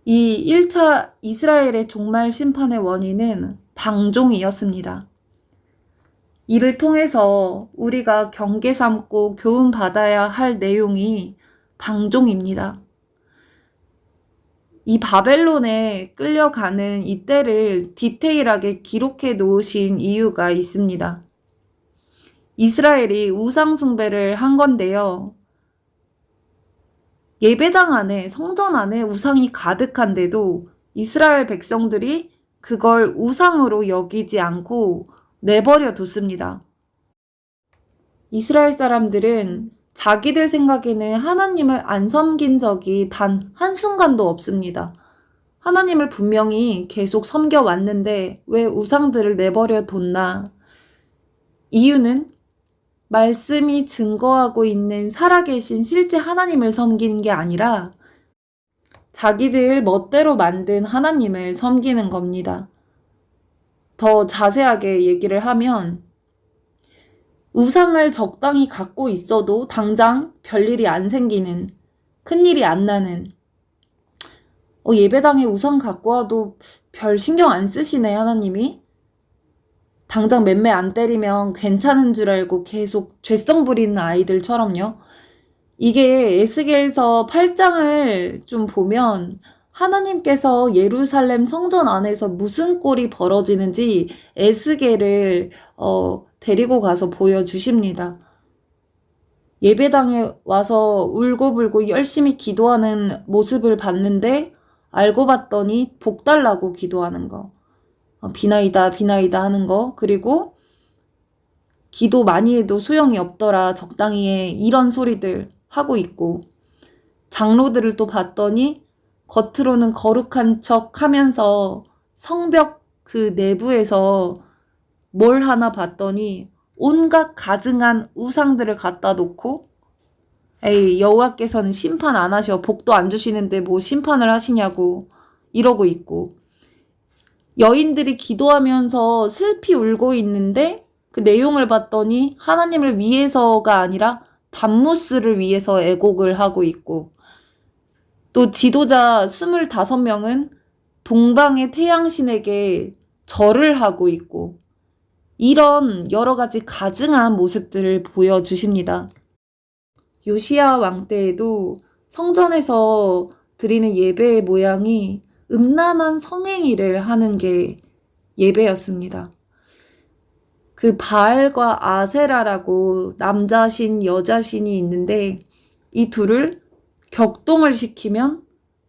이 1차 이스라엘의 종말 심판의 원인은 방종이었습니다. 이를 통해서 우리가 경계 삼고 교훈 받아야 할 내용이 방종입니다. 이 바벨론에 끌려가는 이 때를 디테일하게 기록해 놓으신 이유가 있습니다. 이스라엘이 우상숭배를 한 건데요. 예배당 안에, 성전 안에 우상이 가득한데도 이스라엘 백성들이 그걸 우상으로 여기지 않고 내버려 뒀습니다. 이스라엘 사람들은 자기들 생각에는 하나님을 안 섬긴 적이 단 한순간도 없습니다. 하나님을 분명히 계속 섬겨왔는데 왜 우상들을 내버려 뒀나? 이유는 말씀이 증거하고 있는 살아계신 실제 하나님을 섬기는 게 아니라 자기들 멋대로 만든 하나님을 섬기는 겁니다. 더 자세하게 얘기를 하면 우상을 적당히 갖고 있어도 당장 별일이 안 생기는, 큰일이 안 나는, 예배당에 우상 갖고 와도 별 신경 안 쓰시네 하나님이. 당장 맴매 안 때리면 괜찮은 줄 알고 계속 죄성 부리는 아이들처럼요. 이게 에스겔서 8장을 좀 보면 하나님께서 예루살렘 성전 안에서 무슨 꼴이 벌어지는지 에스겔을 데리고 가서 보여주십니다. 예배당에 와서 울고불고 열심히 기도하는 모습을 봤는데 알고 봤더니 복 달라고 기도하는 거. 비나이다 비나이다 하는 거. 그리고 기도 많이 해도 소용이 없더라 적당히 해 이런 소리들 하고 있고, 장로들을 또 봤더니 겉으로는 거룩한 척 하면서 성벽 그 내부에서 뭘 하나 봤더니 온갖 가증한 우상들을 갖다 놓고, 에이 여호와께서는 심판 안 하셔, 복도 안 주시는데 뭐 심판을 하시냐고 이러고 있고, 여인들이 기도하면서 슬피 울고 있는데 그 내용을 봤더니 하나님을 위해서가 아니라 담무스를 위해서 애곡을 하고 있고, 또 지도자 25명은 동방의 태양신에게 절을 하고 있고, 이런 여러 가지 가증한 모습들을 보여주십니다. 요시야 왕 때에도 성전에서 드리는 예배의 모양이 음란한 성행위를 하는 게 예배였습니다. 그 바알과 아세라라고 남자신 여자신이 있는데 이 둘을 격동을 시키면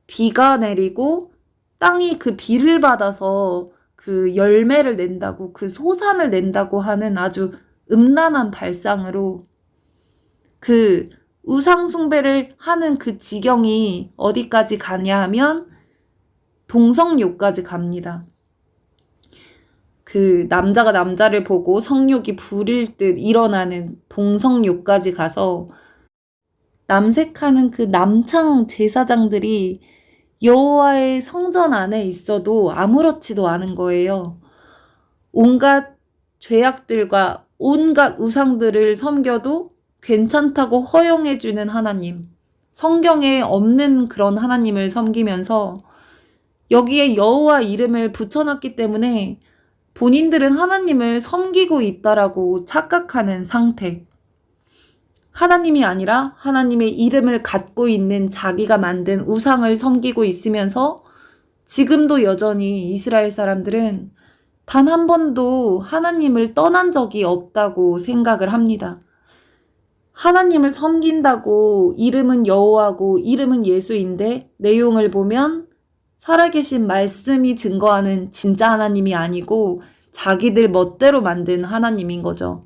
비가 내리고 땅이 그 비를 받아서 그 열매를 낸다고, 그 소산을 낸다고 하는 아주 음란한 발상으로 그 우상 숭배를 하는 그 지경이 어디까지 가냐 하면 동성욕까지 갑니다. 그 남자가 남자를 보고 성욕이 부릴 듯 일어나는 동성욕까지 가서 남색하는 그 남창 제사장들이 여호와의 성전 안에 있어도 아무렇지도 않은 거예요. 온갖 죄악들과 온갖 우상들을 섬겨도 괜찮다고 허용해주는 하나님, 성경에 없는 그런 하나님을 섬기면서 여기에 여호와 이름을 붙여놨기 때문에 본인들은 하나님을 섬기고 있다라고 착각하는 상태. 하나님이 아니라 하나님의 이름을 갖고 있는 자기가 만든 우상을 섬기고 있으면서 지금도 여전히 이스라엘 사람들은 단 한 번도 하나님을 떠난 적이 없다고 생각을 합니다. 하나님을 섬긴다고 이름은 여호와고 이름은 예수인데 내용을 보면 살아계신 말씀이 증거하는 진짜 하나님이 아니고 자기들 멋대로 만든 하나님인 거죠.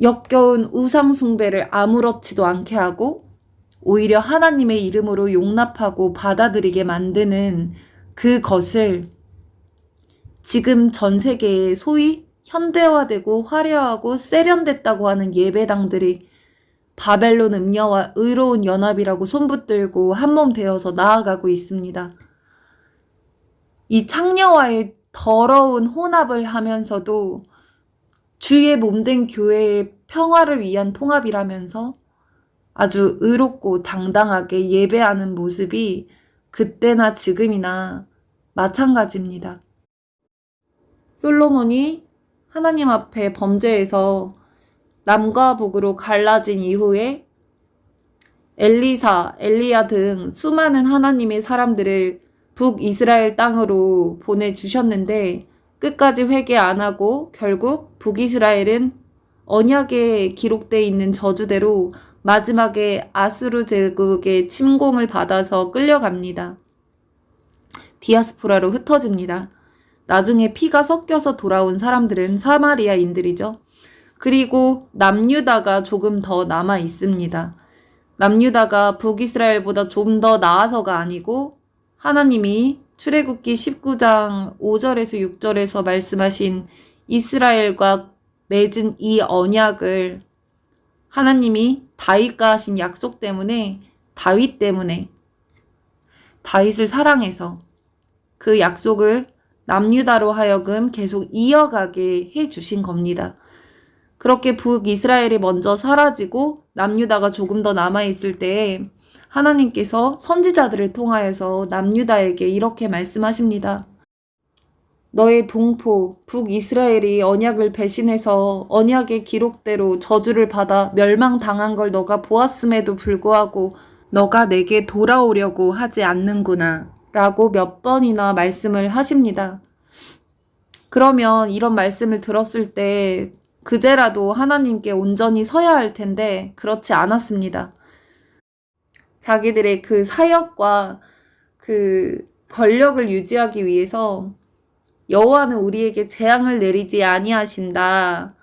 역겨운 우상 숭배를 아무렇지도 않게 하고 오히려 하나님의 이름으로 용납하고 받아들이게 만드는 그것을 지금 전 세계에 소위 현대화되고 화려하고 세련됐다고 하는 예배당들이 바벨론 음녀와 의로운 연합이라고 손붙들고 한몸 되어서 나아가고 있습니다. 이 창녀와의 더러운 혼합을 하면서도 주의 몸된 교회의 평화를 위한 통합이라면서 아주 의롭고 당당하게 예배하는 모습이 그때나 지금이나 마찬가지입니다. 솔로몬이 하나님 앞에 범죄해서 남과 북으로 갈라진 이후에 엘리사, 엘리야 등 수많은 하나님의 사람들을 북이스라엘 땅으로 보내주셨는데 끝까지 회개 안 하고 결국 북이스라엘은 언약에 기록되어 있는 저주대로 마지막에 아수르 제국의 침공을 받아서 끌려갑니다. 디아스포라로 흩어집니다. 나중에 피가 섞여서 돌아온 사람들은 사마리아인들이죠. 그리고 남유다가 조금 더 남아 있습니다. 남유다가 북이스라엘보다 좀 더 나아서가 아니고 하나님이 출애굽기 19장 5절에서 6절에서 말씀하신 이스라엘과 맺은 이 언약을 하나님이 다윗과 하신 약속 때문에 다윗 때문에 다윗을 사랑해서 그 약속을 남유다로 하여금 계속 이어가게 해주신 겁니다. 그렇게 북이스라엘이 먼저 사라지고 남유다가 조금 더 남아있을 때에 하나님께서 선지자들을 통하여서 남유다에게 이렇게 말씀하십니다. 너의 동포 북이스라엘이 언약을 배신해서 언약의 기록대로 저주를 받아 멸망당한 걸 너가 보았음에도 불구하고 너가 내게 돌아오려고 하지 않는구나 라고 몇 번이나 말씀을 하십니다. 그러면 이런 말씀을 들었을 때 그제라도 하나님께 온전히 서야 할 텐데 그렇지 않았습니다. 자기들의 그 사역과 그 권력을 유지하기 위해서 여호와는 우리에게 재앙을 내리지 아니하신다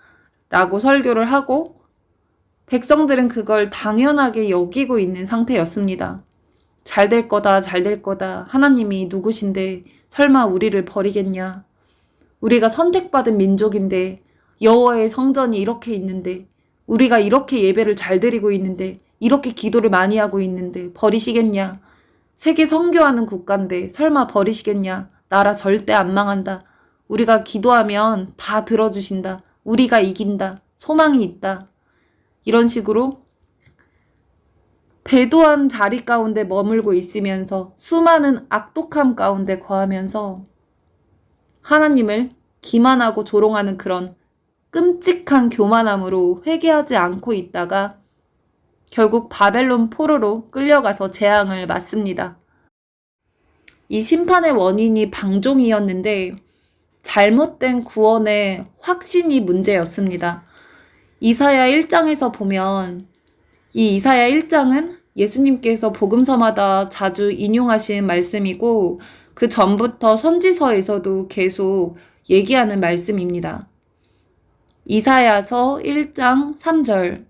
라고 설교를 하고 백성들은 그걸 당연하게 여기고 있는 상태였습니다. 잘 될 거다, 잘 될 거다. 하나님이 누구신데 설마 우리를 버리겠냐. 우리가 선택받은 민족인데 여호와의 성전이 이렇게 있는데 우리가 이렇게 예배를 잘 드리고 있는데 이렇게 기도를 많이 하고 있는데 버리시겠냐. 세계 선교하는 국가인데 설마 버리시겠냐. 나라 절대 안 망한다. 우리가 기도하면 다 들어주신다. 우리가 이긴다. 소망이 있다. 이런 식으로 배도한 자리 가운데 머물고 있으면서 수많은 악독함 가운데 거하면서 하나님을 기만하고 조롱하는 그런 끔찍한 교만함으로 회개하지 않고 있다가 결국 바벨론 포로로 끌려가서 재앙을 맞습니다. 이 심판의 원인이 방종이었는데 잘못된 구원의 확신이 문제였습니다. 이사야 1장에서 보면 이 이사야 1장은 예수님께서 복음서마다 자주 인용하신 말씀이고 그 전부터 선지서에서도 계속 얘기하는 말씀입니다. 이사야서 1장 3절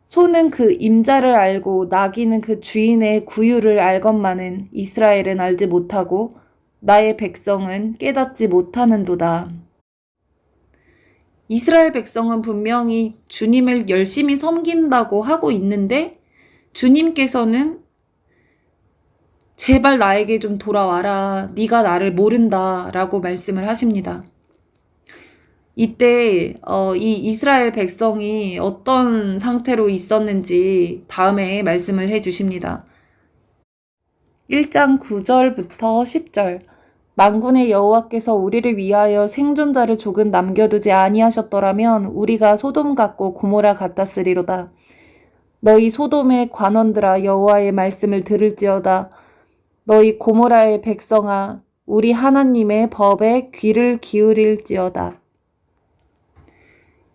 소는 그 임자를 알고 나귀는 그 주인의 구유를 알건만은 이스라엘은 알지 못하고 나의 백성은 깨닫지 못하는도다. 이스라엘 백성은 분명히 주님을 열심히 섬긴다고 하고 있는데 주님께서는 제발 나에게 좀 돌아와라. 네가 나를 모른다 라고 말씀을 하십니다. 이때 이 이스라엘 백성이 어떤 상태로 있었는지 다음에 말씀을 해주십니다. 1장 9절부터 10절 만군의 여호와께서 우리를 위하여 생존자를 조금 남겨두지 아니하셨더라면 우리가 소돔 같고 고모라 같았으리로다. 너희 소돔의 관원들아 여호와의 말씀을 들을지어다. 너희 고모라의 백성아 우리 하나님의 법에 귀를 기울일지어다.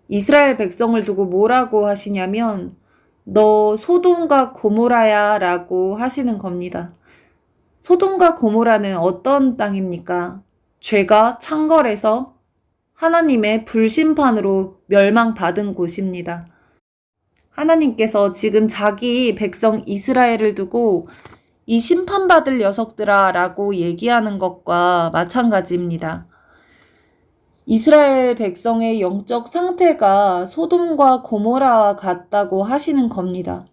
이스라엘 백성을 두고 뭐라고 하시냐면 너 소돔과 고모라야 라고 하시는 겁니다. 소돔과 고모라는 어떤 땅입니까? 죄가 창궐해서 하나님의 불심판으로 멸망받은 곳입니다. 하나님께서 지금 자기 백성 이스라엘을 두고 이 심판받을 녀석들아 라고 얘기하는 것과 마찬가지입니다. 이스라엘 백성의 영적 상태가 소돔과 고모라와 같다고 하시는 겁니다.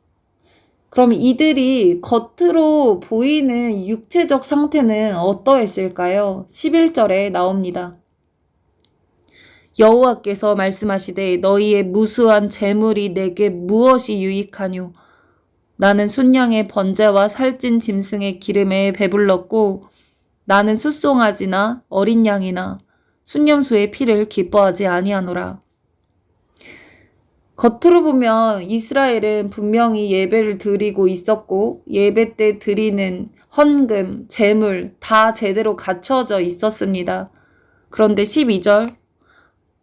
그럼 이들이 겉으로 보이는 육체적 상태는 어떠했을까요? 11절에 나옵니다. 여호와께서 말씀하시되 너희의 무수한 재물이 내게 무엇이 유익하뇨? 나는 순양의 번제와 살찐 짐승의 기름에 배불렀고 나는 숫송아지나 어린 양이나 순념소의 피를 기뻐하지 아니하노라. 겉으로 보면 이스라엘은 분명히 예배를 드리고 있었고 예배 때 드리는 헌금, 제물 다 제대로 갖춰져 있었습니다. 그런데 12절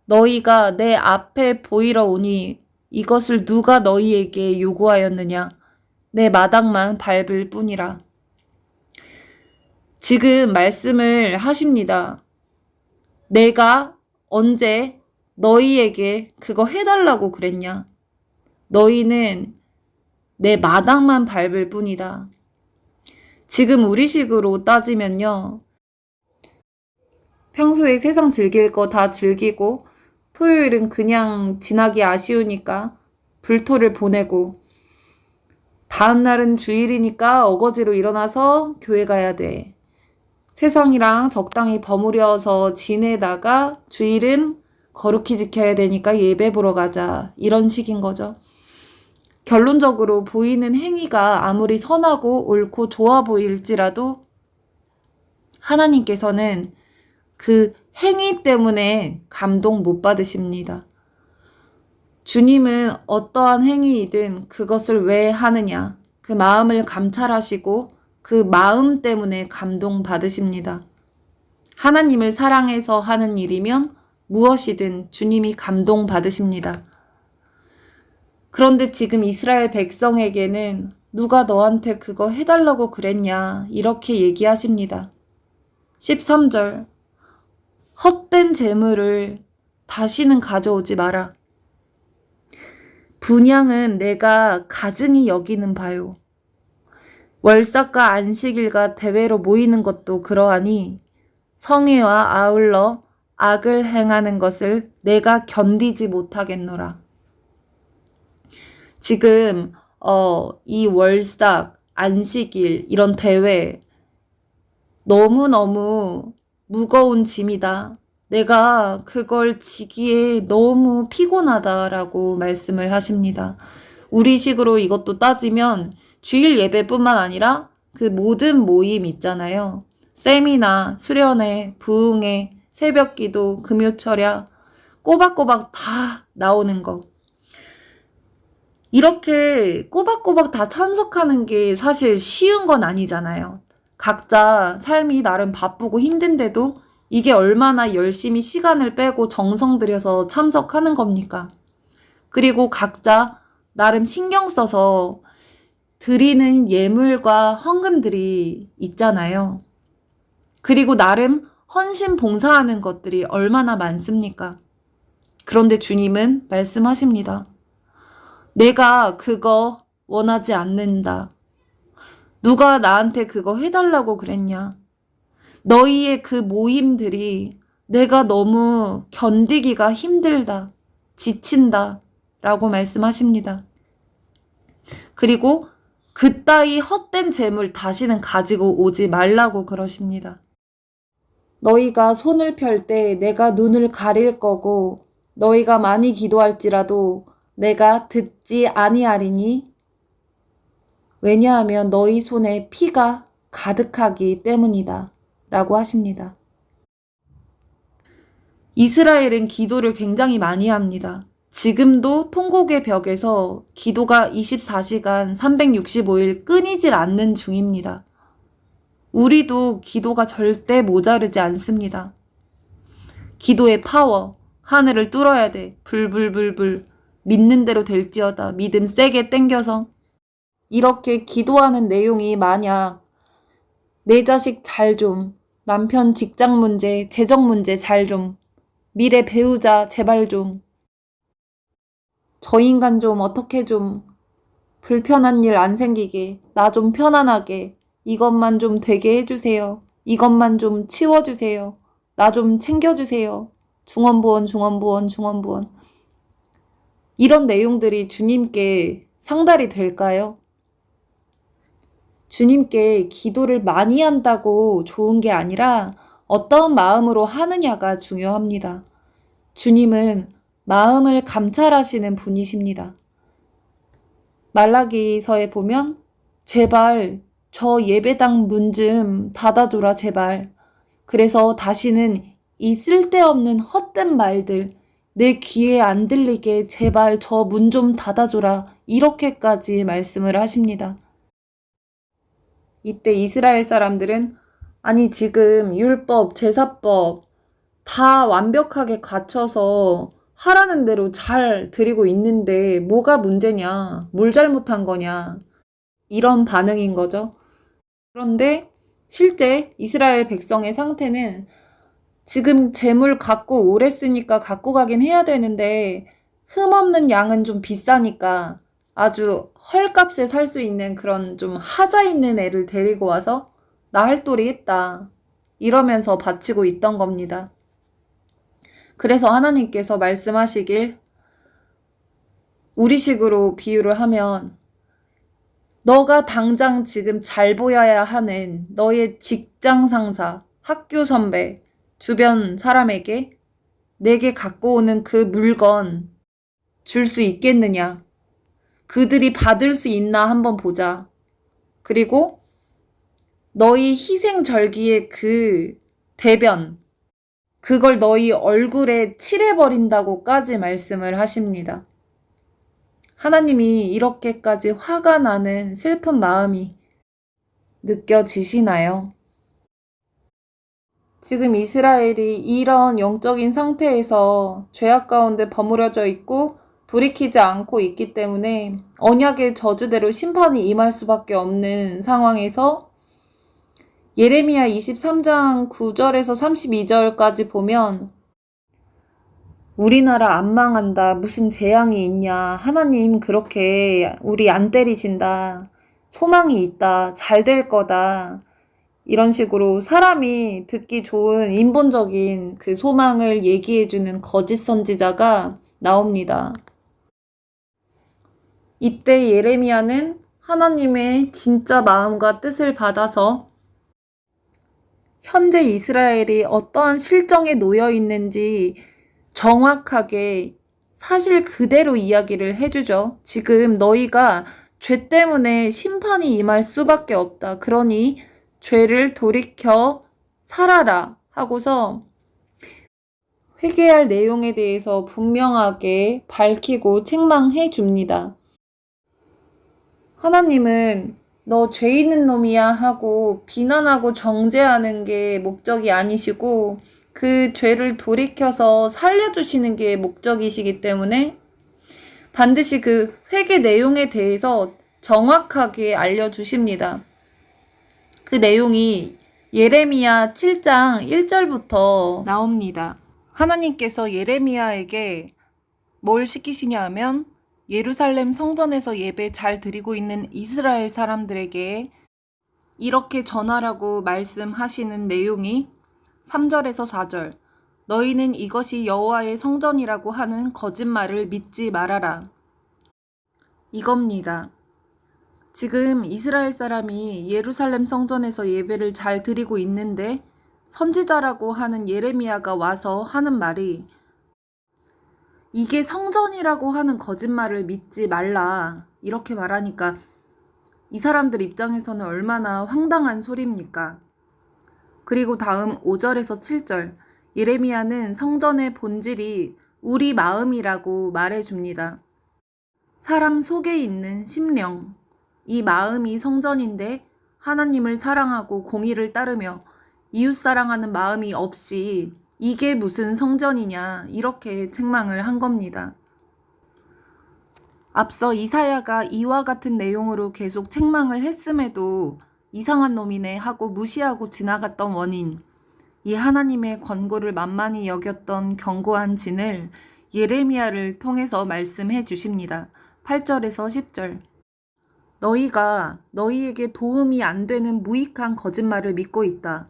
너희가 내 앞에 보이러 오니 이것을 누가 너희에게 요구하였느냐? 내 마당만 밟을 뿐이라. 지금 말씀을 하십니다. 내가 언제 너희에게 그거 해달라고 그랬냐? 너희는 내 마당만 밟을 뿐이다. 지금 우리식으로 따지면요. 평소에 세상 즐길 거 다 즐기고 토요일은 그냥 지나기 아쉬우니까 불토를 보내고 다음 날은 주일이니까 어거지로 일어나서 교회 가야 돼. 세상이랑 적당히 버무려서 지내다가 주일은 거룩히 지켜야 되니까 예배 보러 가자. 이런 식인 거죠. 결론적으로 보이는 행위가 아무리 선하고 옳고 좋아 보일지라도 하나님께서는 그 행위 때문에 감동 못 받으십니다. 주님은 어떠한 행위이든 그것을 왜 하느냐, 그 마음을 감찰하시고 그 마음 때문에 감동 받으십니다. 하나님을 사랑해서 하는 일이면 무엇이든 주님이 감동 받으십니다. 그런데 지금 이스라엘 백성에게는 누가 너한테 그거 해달라고 그랬냐 이렇게 얘기하십니다. 13절 헛된 재물을 다시는 가져오지 마라. 분향은 내가 가증히 여기는 바요. 월삭과 안식일과 대회로 모이는 것도 그러하니 성회와 아울러 악을 행하는 것을 내가 견디지 못하겠노라. 지금 이 월삭, 안식일 이런 대회 너무너무 무거운 짐이다. 내가 그걸 지기에 너무 피곤하다라고 말씀을 하십니다. 우리식으로 이것도 따지면 주일 예배뿐만 아니라 그 모든 모임 있잖아요. 세미나, 수련회, 부흥회, 새벽기도, 금요철야 꼬박꼬박 다 나오는 거. 이렇게 꼬박꼬박 다 참석하는 게 사실 쉬운 건 아니잖아요. 각자 삶이 나름 바쁘고 힘든데도 이게 얼마나 열심히 시간을 빼고 정성 들여서 참석하는 겁니까? 그리고 각자 나름 신경 써서 드리는 예물과 헌금들이 있잖아요. 그리고 나름 헌신 봉사하는 것들이 얼마나 많습니까? 그런데 주님은 말씀하십니다. 내가 그거 원하지 않는다. 누가 나한테 그거 해달라고 그랬냐? 너희의 그 모임들이 내가 너무 견디기가 힘들다, 지친다 라고 말씀하십니다. 그리고 그따위 헛된 재물 다시는 가지고 오지 말라고 그러십니다. 너희가 손을 펼 때 내가 눈을 가릴 거고 너희가 많이 기도할지라도 내가 듣지 아니하리니 왜냐하면 너희 손에 피가 가득하기 때문이다 라고 하십니다. 이스라엘은 기도를 굉장히 많이 합니다. 지금도 통곡의 벽에서 기도가 24시간 365일 끊이질 않는 중입니다. 우리도 기도가 절대 모자르지 않습니다. 기도의 파워, 하늘을 뚫어야 돼. 불불불불. 믿는 대로 될지어다. 믿음 세게 땡겨서. 이렇게 기도하는 내용이 만약 내 자식 잘 좀, 남편 직장 문제, 재정 문제 잘 좀, 미래 배우자 제발 좀, 저 인간 좀 어떻게 좀, 불편한 일 안 생기게, 나 좀 편안하게, 이것만 좀 되게 해주세요. 이것만 좀 치워주세요. 나 좀 챙겨주세요. 중원부원, 중원부원, 중원부원. 이런 내용들이 주님께 상달이 될까요? 주님께 기도를 많이 한다고 좋은 게 아니라 어떤 마음으로 하느냐가 중요합니다. 주님은 마음을 감찰하시는 분이십니다. 말라기서에 보면 제발 저 예배당 문 좀 닫아줘라 제발. 그래서 다시는 이 쓸데없는 헛된 말들 내 귀에 안 들리게 제발 저 문 좀 닫아줘라. 이렇게까지 말씀을 하십니다. 이때 이스라엘 사람들은 아니 지금 율법, 제사법 다 완벽하게 갖춰서 하라는 대로 잘 드리고 있는데 뭐가 문제냐? 뭘 잘못한 거냐? 이런 반응인 거죠. 그런데 실제 이스라엘 백성의 상태는 지금 재물 갖고 오래 쓰니까 갖고 가긴 해야 되는데 흠없는 양은 좀 비싸니까 아주 헐값에 살 수 있는 그런 좀 하자 있는 애를 데리고 와서 나 할 도리 했다. 이러면서 바치고 있던 겁니다. 그래서 하나님께서 말씀하시길 우리식으로 비유를 하면 너가 당장 지금 잘 보여야 하는 너의 직장 상사, 학교 선배, 주변 사람에게 내게 갖고 오는 그 물건 줄 수 있겠느냐? 그들이 받을 수 있나 한번 보자. 그리고 너희 희생절기의 그 대변, 그걸 너희 얼굴에 칠해버린다고까지 말씀을 하십니다. 하나님이 이렇게까지 화가 나는 슬픈 마음이 느껴지시나요? 지금 이스라엘이 이런 영적인 상태에서 죄악 가운데 버무려져 있고 돌이키지 않고 있기 때문에 언약의 저주대로 심판이 임할 수밖에 없는 상황에서 예레미야 23장 9절에서 32절까지 보면 우리나라 안 망한다. 무슨 재앙이 있냐. 하나님 그렇게 우리 안 때리신다. 소망이 있다. 잘 될 거다. 이런 식으로 사람이 듣기 좋은 인본적인 그 소망을 얘기해주는 거짓 선지자가 나옵니다. 이때 예레미야는 하나님의 진짜 마음과 뜻을 받아서 현재 이스라엘이 어떠한 실정에 놓여 있는지 정확하게 사실 그대로 이야기를 해주죠. 지금 너희가 죄 때문에 심판이 임할 수밖에 없다. 그러니 죄를 돌이켜 살아라 하고서 회개할 내용에 대해서 분명하게 밝히고 책망해 줍니다. 하나님은 너 죄 있는 놈이야 하고 비난하고 정죄하는 게 목적이 아니시고 그 죄를 돌이켜서 살려주시는 게 목적이시기 때문에 반드시 그 회개 내용에 대해서 정확하게 알려주십니다. 그 내용이 예레미야 7장 1절부터 나옵니다. 하나님께서 예레미야에게 뭘 시키시냐 하면 예루살렘 성전에서 예배 잘 드리고 있는 이스라엘 사람들에게 이렇게 전하라고 말씀하시는 내용이 3절에서 4절 너희는 이것이 여호와의 성전이라고 하는 거짓말을 믿지 말아라. 이겁니다. 지금 이스라엘 사람이 예루살렘 성전에서 예배를 잘 드리고 있는데 선지자라고 하는 예레미야가 와서 하는 말이 이게 성전이라고 하는 거짓말을 믿지 말라. 이렇게 말하니까 이 사람들 입장에서는 얼마나 황당한 소리입니까? 그리고 다음 5절에서 7절 예레미야는 성전의 본질이 우리 마음이라고 말해줍니다. 사람 속에 있는 심령, 이 마음이 성전인데 하나님을 사랑하고 공의를 따르며 이웃 사랑하는 마음이 없이 이게 무슨 성전이냐 이렇게 책망을 한 겁니다. 앞서 이사야가 이와 같은 내용으로 계속 책망을 했음에도 이상한 놈이네 하고 무시하고 지나갔던 원인, 이 하나님의 권고를 만만히 여겼던 견고한 진을 예레미야를 통해서 말씀해 주십니다. 8절에서 10절 너희가 너희에게 도움이 안 되는 무익한 거짓말을 믿고 있다.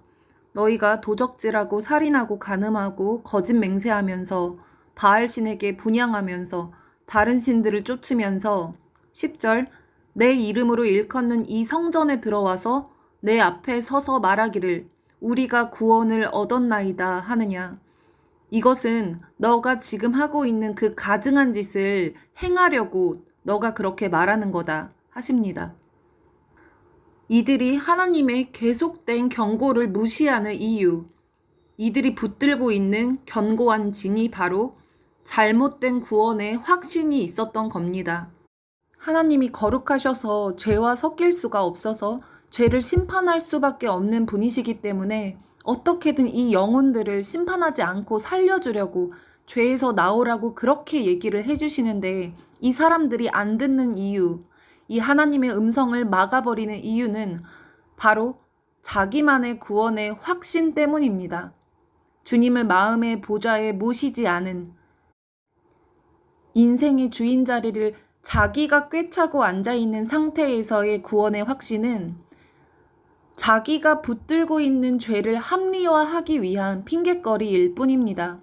너희가 도적질하고 살인하고 간음하고 거짓 맹세하면서 바알 신에게 분향하면서 다른 신들을 쫓으면서 10절 내 이름으로 일컫는 이 성전에 들어와서 내 앞에 서서 말하기를 우리가 구원을 얻었나이다 하느냐. 이것은 너가 지금 하고 있는 그 가증한 짓을 행하려고 너가 그렇게 말하는 거다 하십니다. 이들이 하나님의 계속된 경고를 무시하는 이유, 이들이 붙들고 있는 견고한 진이 바로 잘못된 구원의 확신이 있었던 겁니다. 하나님이 거룩하셔서 죄와 섞일 수가 없어서 죄를 심판할 수밖에 없는 분이시기 때문에 어떻게든 이 영혼들을 심판하지 않고 살려주려고 죄에서 나오라고 그렇게 얘기를 해주시는데, 이 사람들이 안 듣는 이유, 이 하나님의 음성을 막아버리는 이유는 바로 자기만의 구원의 확신 때문입니다. 주님을 마음의 보좌에 모시지 않은, 인생의 주인 자리를 자기가 꿰차고 앉아있는 상태에서의 구원의 확신은 자기가 붙들고 있는 죄를 합리화하기 위한 핑곗거리일 뿐입니다.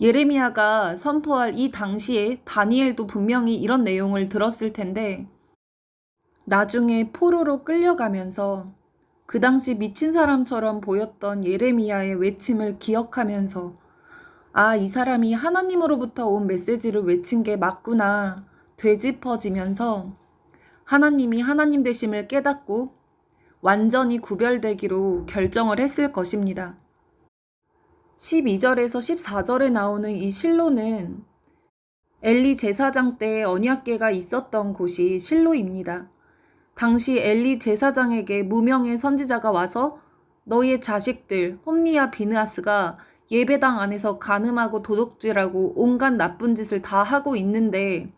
예레미야가 선포할 이 당시에 다니엘도 분명히 이런 내용을 들었을 텐데, 나중에 포로로 끌려가면서 그 당시 미친 사람처럼 보였던 예레미야의 외침을 기억하면서 아, 이 사람이 하나님으로부터 온 메시지를 외친 게 맞구나 되짚어지면서 하나님이 하나님 되심을 깨닫고 완전히 구별되기로 결정을 했을 것입니다. 12절에서 14절에 나오는 이 실로는 엘리 제사장 때 언약궤가 있었던 곳이 실로입니다. 당시 엘리 제사장에게 무명의 선지자가 와서 너희의 자식들 홈니와 비느하스가 예배당 안에서 간음하고 도둑질하고 온갖 나쁜 짓을 다 하고 있는데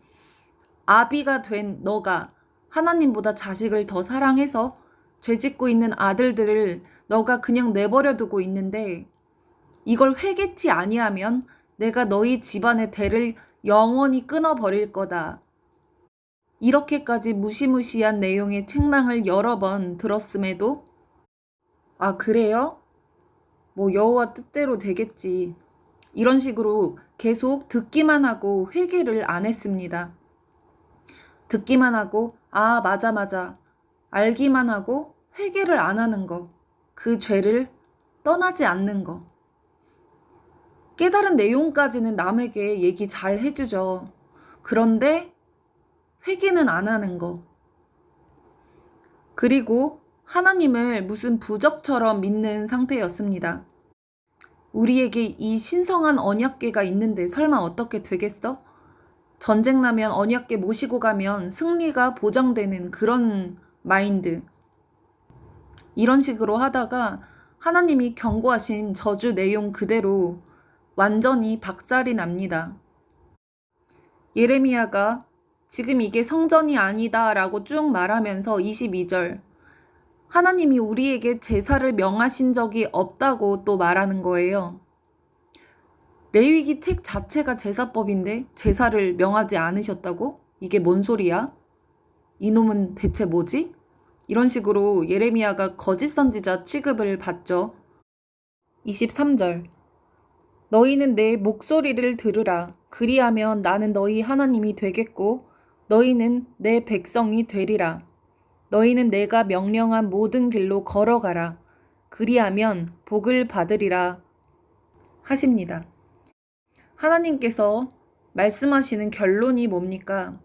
아비가 된 너가 하나님보다 자식을 더 사랑해서 죄짓고 있는 아들들을 너가 그냥 내버려 두고 있는데 이걸 회개치 아니하면 내가 너희 집안의 대를 영원히 끊어버릴 거다. 이렇게까지 무시무시한 내용의 책망을 여러 번 들었음에도 아, 그래요? 뭐 여호와 뜻대로 되겠지. 이런 식으로 계속 듣기만 하고 회개를 안 했습니다. 듣기만 하고 아, 맞아. 알기만 하고 회개를 안 하는 거. 그 죄를 떠나지 않는 거. 깨달은 내용까지는 남에게 얘기 잘 해주죠. 그런데 회개는 안 하는 거. 그리고 하나님을 무슨 부적처럼 믿는 상태였습니다. 우리에게 이 신성한 언약궤가 있는데 설마 어떻게 되겠어? 전쟁 나면 언약궤 모시고 가면 승리가 보장되는 그런 마인드. 이런 식으로 하다가 하나님이 경고하신 저주 내용 그대로 완전히 박살이 납니다. 예레미야가 지금 이게 성전이 아니다 라고 쭉 말하면서 22절 하나님이 우리에게 제사를 명하신 적이 없다고 또 말하는 거예요. 레위기 책 자체가 제사법인데 제사를 명하지 않으셨다고? 이게 뭔 소리야? 이놈은 대체 뭐지? 이런 식으로 예레미야가 거짓 선지자 취급을 받죠. 23절 너희는 내 목소리를 들으라. 그리하면 나는 너희 하나님이 되겠고 너희는 내 백성이 되리라. 너희는 내가 명령한 모든 길로 걸어가라. 그리하면 복을 받으리라 하십니다. 하나님께서 말씀하시는 결론이 뭡니까?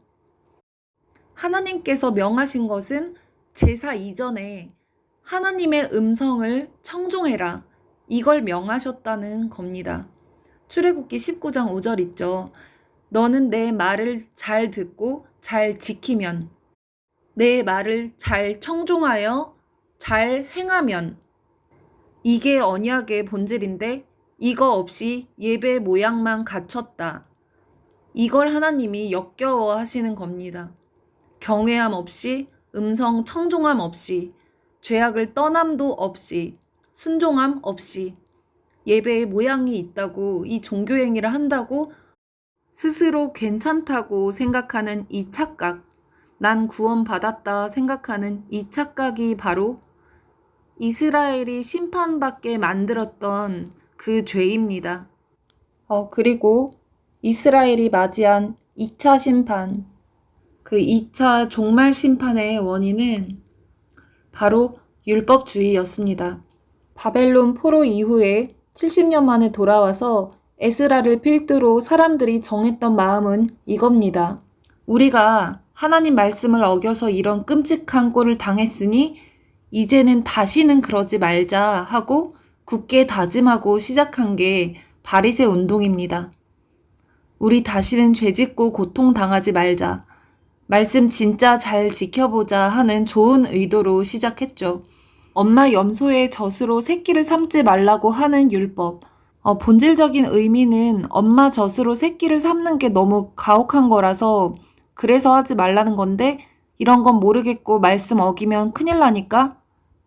하나님께서 명하신 것은 제사 이전에 하나님의 음성을 청종해라. 이걸 명하셨다는 겁니다. 출애굽기 19장 5절 있죠. 너는 내 말을 잘 듣고 잘 지키면, 내 말을 잘 청종하여 잘 행하면, 이게 언약의 본질인데 이거 없이 예배 모양만 갖췄다. 이걸 하나님이 역겨워 하시는 겁니다. 경외함 없이, 음성 청종함 없이, 죄악을 떠남도 없이, 순종함 없이 예배의 모양이 있다고, 이 종교행위를 한다고 스스로 괜찮다고 생각하는 이 착각, 난 구원받았다 생각하는 이 착각이 바로 이스라엘이 심판받게 만들었던 그 죄입니다. 그리고 이스라엘이 맞이한 2차 심판, 그 2차 종말 심판의 원인은 바로 율법주의였습니다. 바벨론 포로 이후에 70년 만에 돌아와서 에스라를 필두로 사람들이 정했던 마음은 이겁니다. 우리가 하나님 말씀을 어겨서 이런 끔찍한 꼴을 당했으니 이제는 다시는 그러지 말자 하고 굳게 다짐하고 시작한 게 바리새 운동입니다. 우리 다시는 죄짓고 고통당하지 말자. 말씀 진짜 잘 지켜보자 하는 좋은 의도로 시작했죠. 엄마 염소의 젖으로 새끼를 삼지 말라고 하는 율법. 본질적인 의미는 엄마 젖으로 새끼를 삼는 게 너무 가혹한 거라서 그래서 하지 말라는 건데 이런 건 모르겠고 말씀 어기면 큰일 나니까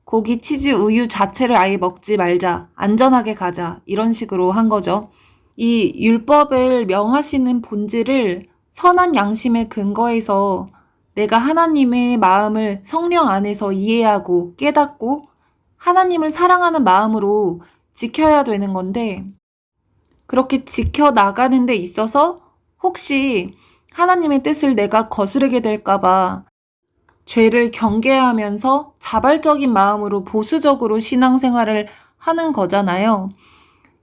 고기, 치즈, 우유 자체를 아예 먹지 말자. 안전하게 가자. 이런 식으로 한 거죠. 이 율법을 명하시는 본질을 선한 양심에 근거해서 내가 하나님의 마음을 성령 안에서 이해하고 깨닫고 하나님을 사랑하는 마음으로 지켜야 되는 건데 그렇게 지켜나가는 데 있어서 혹시 하나님의 뜻을 내가 거스르게 될까봐 죄를 경계하면서 자발적인 마음으로 보수적으로 신앙생활을 하는 거잖아요.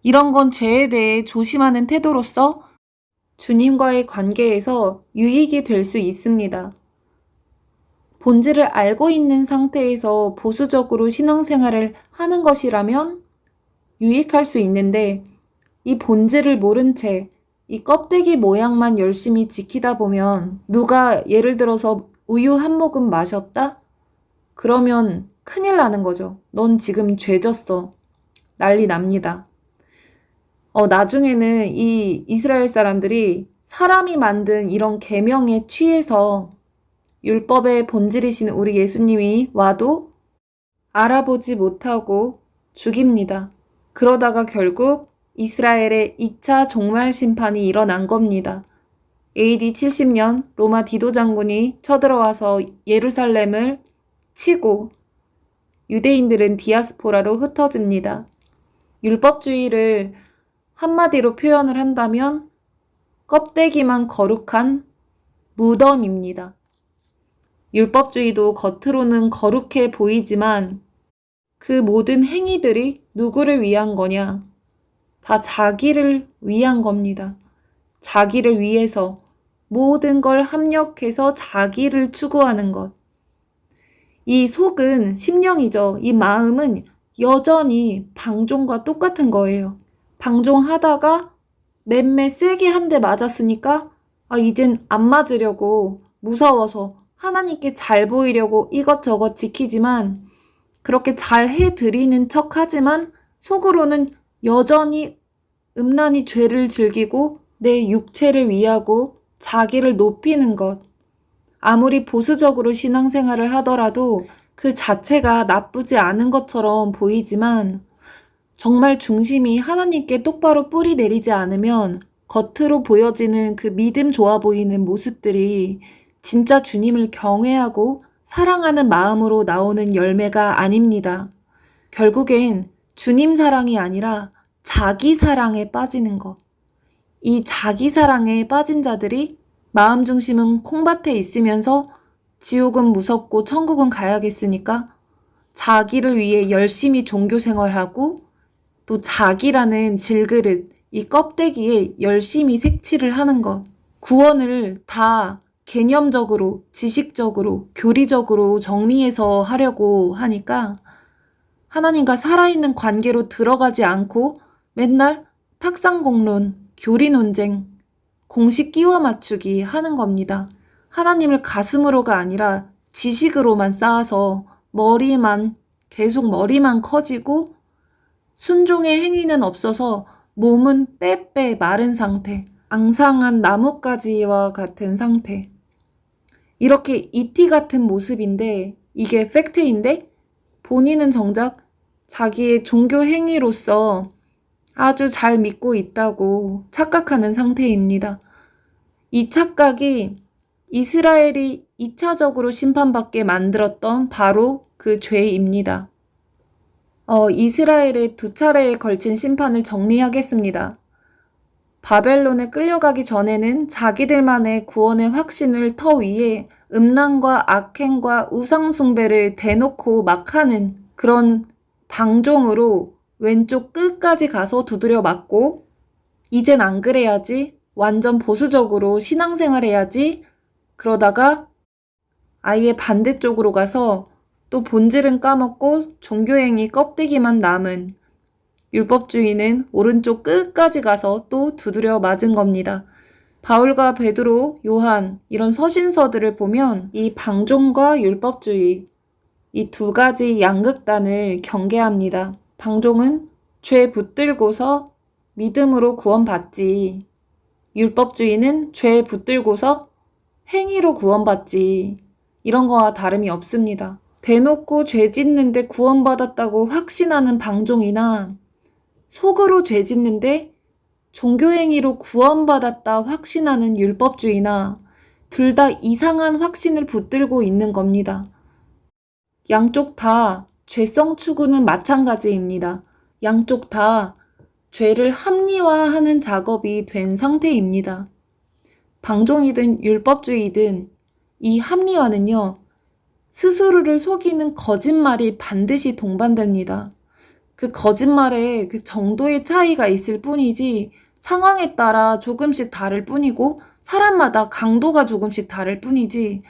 이런 건 죄에 대해 조심하는 태도로서 주님과의 관계에서 유익이 될 수 있습니다. 본질을 알고 있는 상태에서 보수적으로 신앙생활을 하는 것이라면 유익할 수 있는데 이 본질을 모른 채 이 껍데기 모양만 열심히 지키다 보면 누가 예를 들어서 우유 한 모금 마셨다? 그러면 큰일 나는 거죠. 넌 지금 죄졌어. 난리 납니다. 나중에는 이 이스라엘 사람들이 사람이 만든 이런 계명에 취해서 율법의 본질이신 우리 예수님이 와도 알아보지 못하고 죽입니다. 그러다가 결국 이스라엘의 2차 종말 심판이 일어난 겁니다. AD 70년 로마 디도 장군이 쳐들어와서 예루살렘을 치고 유대인들은 디아스포라로 흩어집니다. 율법주의를 한마디로 표현을 한다면 껍데기만 거룩한 무덤입니다. 율법주의도 겉으로는 거룩해 보이지만 그 모든 행위들이 누구를 위한 거냐? 다 자기를 위한 겁니다. 자기를 위해서 모든 걸 합력해서 자기를 추구하는 것. 이 속은 심령이죠. 이 마음은 여전히 방종과 똑같은 거예요. 방종하다가 맴매 세게 한 대 맞았으니까 이젠 안 맞으려고 무서워서 하나님께 잘 보이려고 이것저것 지키지만 그렇게 잘 해드리는 척 하지만 속으로는 여전히 음란히 죄를 즐기고 내 육체를 위하고 자기를 높이는 것. 아무리 보수적으로 신앙생활을 하더라도 그 자체가 나쁘지 않은 것처럼 보이지만 정말 중심이 하나님께 똑바로 뿌리 내리지 않으면 겉으로 보여지는 그 믿음 좋아 보이는 모습들이 진짜 주님을 경외하고 사랑하는 마음으로 나오는 열매가 아닙니다. 결국엔 주님 사랑이 아니라 자기 사랑에 빠지는 것. 이 자기 사랑에 빠진 자들이 마음 중심은 콩밭에 있으면서 지옥은 무섭고 천국은 가야겠으니까 자기를 위해 열심히 종교 생활하고 또 자기라는 질그릇, 이 껍데기에 열심히 색칠을 하는 것. 구원을 다 개념적으로, 지식적으로, 교리적으로 정리해서 하려고 하니까 하나님과 살아있는 관계로 들어가지 않고 맨날 탁상공론, 교리 논쟁, 공식 끼워 맞추기 하는 겁니다. 하나님을 가슴으로가 아니라 지식으로만 쌓아서 계속 머리만 커지고 순종의 행위는 없어서 몸은 빼빼 마른 상태, 앙상한 나뭇가지와 같은 상태. 이렇게 이티 같은 모습인데 이게 팩트인데 본인은 정작 자기의 종교 행위로서 아주 잘 믿고 있다고 착각하는 상태입니다. 이 착각이 이스라엘이 2차적으로 심판받게 만들었던 바로 그 죄입니다. 이스라엘의 2차례에 걸친 심판을 정리하겠습니다. 바벨론에 끌려가기 전에는 자기들만의 구원의 확신을 터 위에 음란과 악행과 우상숭배를 대놓고 막 하는 그런 방종으로 왼쪽 끝까지 가서 두드려 맞고 이젠 안 그래야지, 완전 보수적으로 신앙생활 해야지, 그러다가 아예 반대쪽으로 가서 또 본질은 까먹고 종교행위 껍데기만 남은 율법주의는 오른쪽 끝까지 가서 또 두드려 맞은 겁니다. 바울과 베드로, 요한 이런 서신서들을 보면 이 방종과 율법주의 이 두 가지 양극단을 경계합니다. 방종은 죄 붙들고서 믿음으로 구원받지. 율법주의는 죄 붙들고서 행위로 구원받지. 이런 거와 다름이 없습니다. 대놓고 죄 짓는데 구원받았다고 확신하는 방종이나 속으로 죄 짓는데 종교행위로 구원받았다 확신하는 율법주의나 둘 다 이상한 확신을 붙들고 있는 겁니다. 양쪽 다 죄성 추구는 마찬가지입니다. 양쪽 다 죄를 합리화하는 작업이 된 상태입니다. 방종이든 율법주의든 이 합리화는요, 스스로를 속이는 거짓말이 반드시 동반됩니다. 그 거짓말에 그 정도의 차이가 있을 뿐이지 상황에 따라 조금씩 다를 뿐이고 사람마다 강도가 조금씩 다를 뿐이지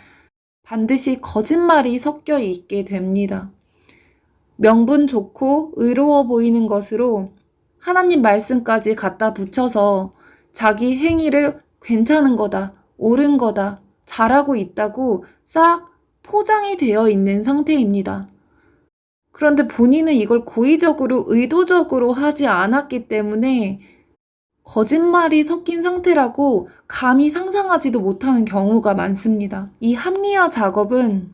반드시 거짓말이 섞여 있게 됩니다. 명분 좋고 의로워 보이는 것으로 하나님 말씀까지 갖다 붙여서 자기 행위를 괜찮은 거다, 옳은 거다, 잘하고 있다고 싹 포장이 되어 있는 상태입니다. 그런데 본인은 이걸 고의적으로 의도적으로 하지 않았기 때문에 거짓말이 섞인 상태라고 감히 상상하지도 못하는 경우가 많습니다. 이 합리화 작업은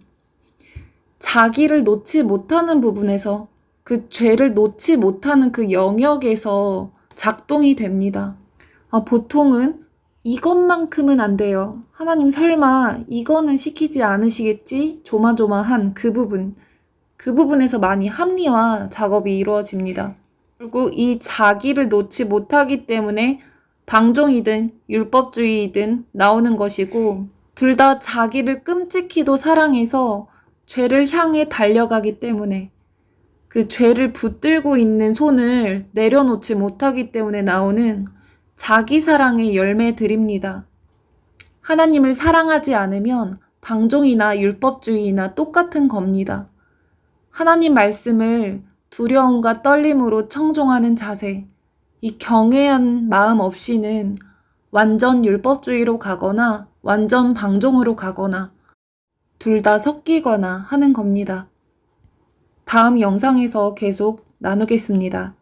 자기를 놓지 못하는 부분에서 그 죄를 놓지 못하는 그 영역에서 작동이 됩니다. 보통은 이것만큼은 안 돼요. 하나님 설마 이거는 시키지 않으시겠지? 조마조마한 그 부분에서 많이 합리화 작업이 이루어집니다. 그리고 이 자기를 놓지 못하기 때문에 방종이든 율법주의이든 나오는 것이고 둘 다 자기를 끔찍히도 사랑해서 죄를 향해 달려가기 때문에 그 죄를 붙들고 있는 손을 내려놓지 못하기 때문에 나오는 자기 사랑의 열매들입니다. 하나님을 사랑하지 않으면 방종이나 율법주의나 똑같은 겁니다. 하나님 말씀을 두려움과 떨림으로 청종하는 자세, 이 경외한 마음 없이는 완전 율법주의로 가거나 완전 방종으로 가거나 둘 다 섞이거나 하는 겁니다. 다음 영상에서 계속 나누겠습니다.